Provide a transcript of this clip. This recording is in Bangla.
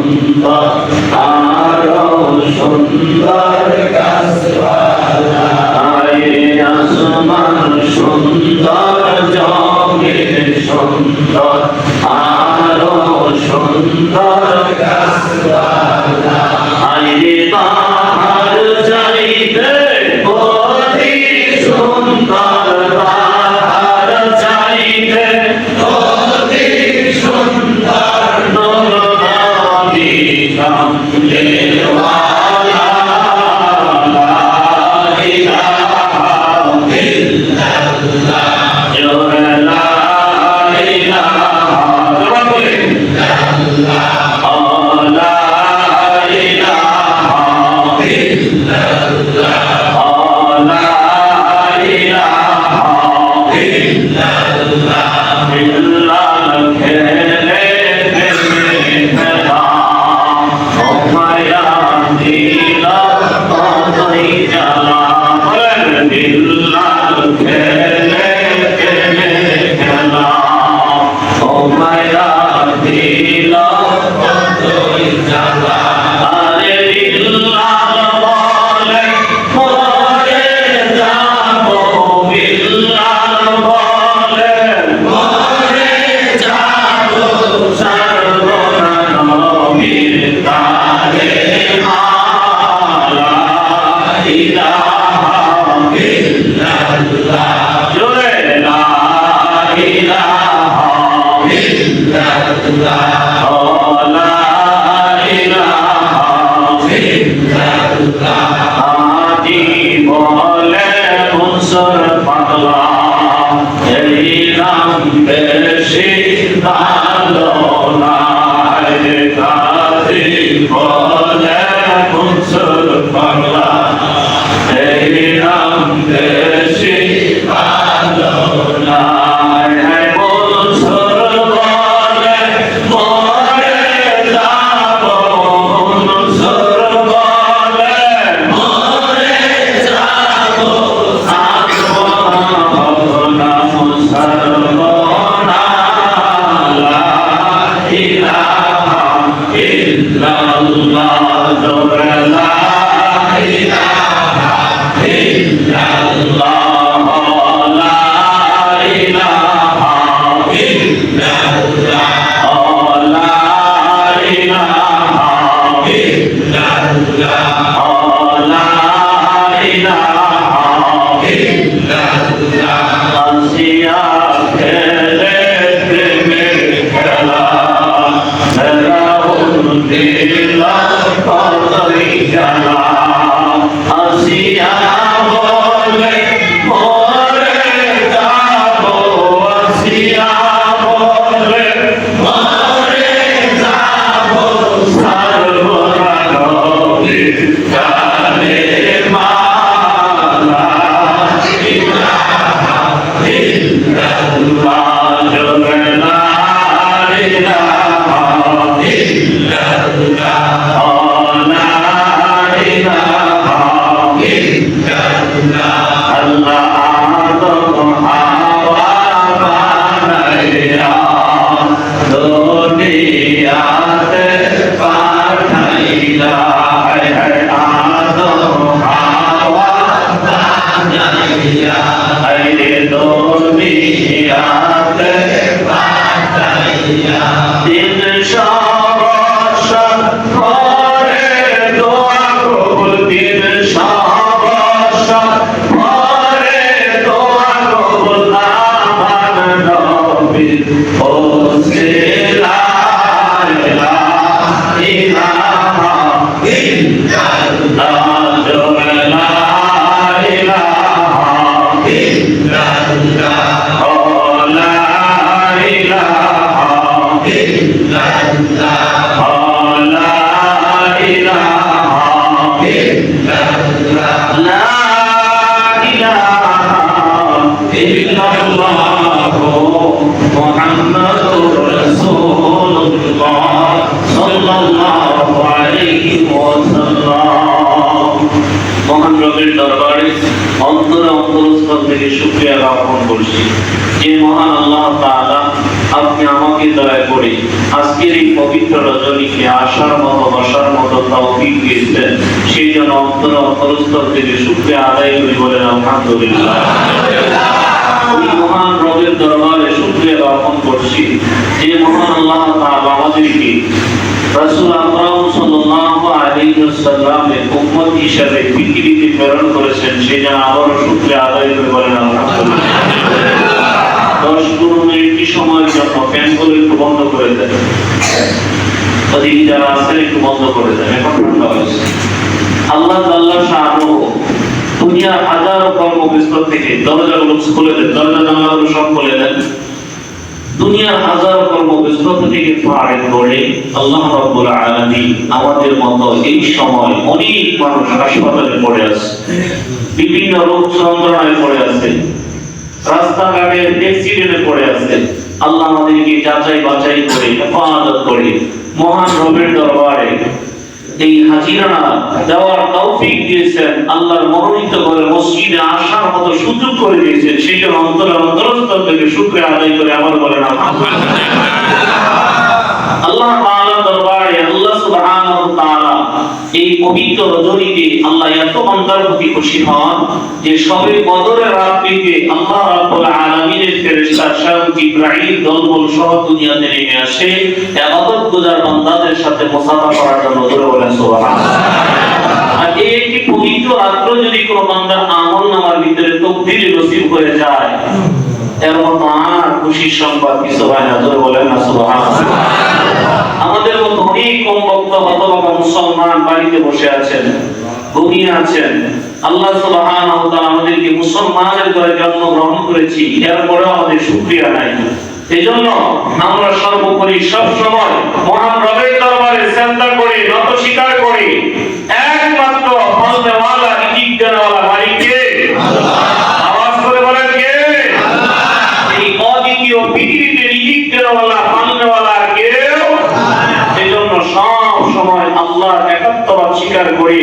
সুন্দর আরো সুন্দর গাছপালা আসমান সুন্দর জমিন সুন্দর আরো সুন্দর গাছপালা আইরে পাহাড় চাইতে অতি সুন্দর পাহাড় চাইতে অতি সুন্দর নবী কামলেওয়ালা লা ইলাহা ইল্লাল্লাহ জোরে লা ইলাহা ইল্লাল্লাহ মহান রবের দরবারে অন্তরে অন্তরস্থল থেকে শুকরিয়া জ্ঞাপন করছি যে মহান আল্লাহ তাআলা আপনি আমাকে দয়া করে আজকের এই পবিত্র রজনীকে আসার মতো বসার মতো তৌফিক দিয়েছেন, সেই জন্য অন্তরে অন্তরস্থল থেকে শুকরিয়া আদায় করি, বলেন আলহামদুলিল্লাহ। ওই মহান রবের দরবারে শুকরিয়া জ্ঞাপন করছি যে মহান আল্লাহ তাআলা আমাদেরকে রাসূল আকরাম সাল্লাল্লাহু আলাইহি ওয়াসাল্লামের উম্মত হিসেবে পৃথিবীতে প্রেরণ করেছেন, সেই জন্য আবারও শুকরিয়া আদায় করে বলেন আলহামদুলিল্লাহ। 10-15 মিনিট সময়ের জন্য ফ্যানগুলো একটু বন্ধ করে দেন, ওদিকে যারা আছেন একটু বন্ধ করে দেন, এখন ঠান্ডা হয়েছে। আল্লাহ তাআলা শাআনুহু দুনিয়ার হাজারো কর্মব্যস্ত থেকে দরজাগুলো খুলে দেন, দরজা জানালাগুলো সব খুলে দেন। দুনিয়ার হাজারো কর্মব্যস্ততা থেকে ফারেক করে আল্লাহ রাব্বুল আলামিন আমাদের মতো এই সময় অনেক মানুষ হাসপাতালে পড়ে আছে, বিভিন্ন রোগ যন্ত্রণায় পড়ে আছে, রাস্তাঘাটে অ্যাক্সিডেন্টে পড়ে আছে। আল্লাহ আমাদেরকে যাচাই বাছাই করে হেফাজত করে মহান রবের দরবারে এই হাজিরানা দেওয়ার তৌফিক দিয়েছেন, আল্লাহর মনোনীত করে মসজিদে আসার মতো সুযোগ করে দিয়েছেন, সেই জন্য অন্তরস্থল থেকে শুকরিয়া আদায় করে আমার বলেন আলহামদুলিল্লাহ। আল্লাহ তাআলার দরবারে আল্লাহ সুবহানাহু ওয়া তাআলা এই পবিত্র রজনীতে আল্লাহ এত বান্দার প্রতি খুশি হন যে সবে বদরের রাত্রিতে আল্লাহ রাব্বুল আলামিনের ফেরেশতা শাম জিবরাইল দলবল সহ দুনিয়াতে নেমে আসে ইবাদতগুজার বান্দাদের সাথে মুসাফা করার জন্য। জোরে বলেন সুবহানাল্লাহ। আর এই একটি পবিত্র রাত্র যদি কোনো বান্দার আমলনামার ভিতরে তকদীরে নসিব হয়ে যায়, এর মতো আর খুশির সংবাদ কিছু হয় না। জোরে বলেন না সুবহানাল্লাহ। আমাদের মতো অনেক কম ভক্ত হতভাগা মুসলমান বাড়িতে বসে আছেন, ঘুমিয়ে আছেন। আল্লাহ সুবহানাহু ওয়া তাআলা আমাদেরকে মুসলমানের ঘরে জন্মগ্রহণ করেছি, এরপরেও আমাদের শুকরিয়া নাই। এজন্য আমরা সর্বোপরি সব সময় মহান রবের দরবারে সিজদা করি, নত স্বীকার করি একমাত্র ফলনেওয়ালা রিজিক দেওয়ালা মালিককে আল্লাহ। আওয়াজ করে বলেন কে আল্লাহ। এই অদ্বিতীয় পৃথিবীতে রিজিক দেওয়ালা ফলনেওয়ালা কেউ আল্লাহ। এজন্য সব সময় আল্লাহর একাত্মবাদ স্বীকার করি।